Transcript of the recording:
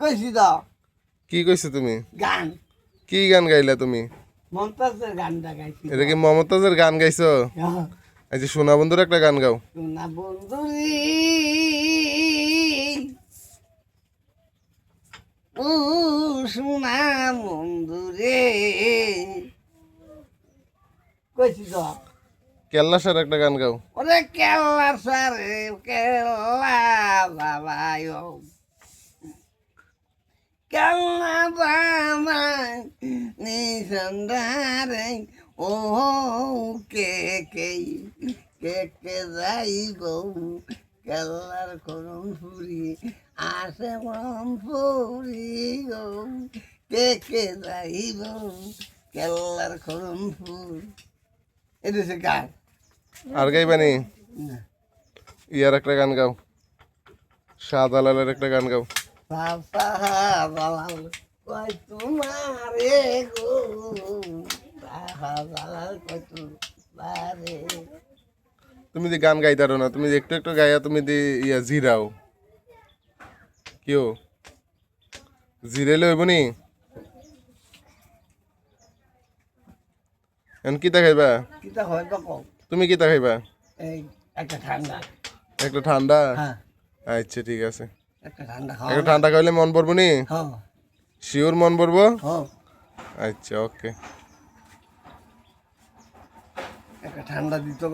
কইছি তো কি কইছো তুমি? গান কি গান গাইলা তুমি? মমতাজের গানটা গাইছি। এটা কি মমতাজের গান গাইছো? আচ্ছা সোনা বন্ধুর একটা গান গাও। সোনা বন্ধুরি ও সোনা বন্ধুরে কইছি তো। কেল্লা সার একটা গান গাও। ওরে কেল্লা সারে কেল্লা বাবায়ো কেল্লা বাবা নিসন্দারে ও কে কে কে কে যাইব কেল্লার করম ফুরি আসে মন ফুরি গো কে কে যাইব কেল্লার করম ফুর। এটা সে গান। আর গাইবানি? না ইয়ার একটা গান গাও, শাহজালালের একটা গান গাও। শাহজালাল কয় তোমারে গো শাহজালাল কয় তোমারে। তুমি যে গান গাইতারো না, তুমি একটু একটু গাইয়া তুমি দি ইয়া জিরাও। কিও জিরাইলে হইব নি? এখন কিতা খাইবা? কিতা হয় তো কও। তুমি কিতা খাইবা? এই একটা ঠান্ডা। একটা ঠান্ডা? হ্যাঁ আচ্ছা ঠিক আছে। একটা ঠান্ডা একটা খাওয়া। ঠান্ডা খাইলে মন পড়বো নি? হ্যাঁ শিওর মন পড়বো? হ্যাঁ আচ্ছা ওকে। একটা ঠান্ডা দিত।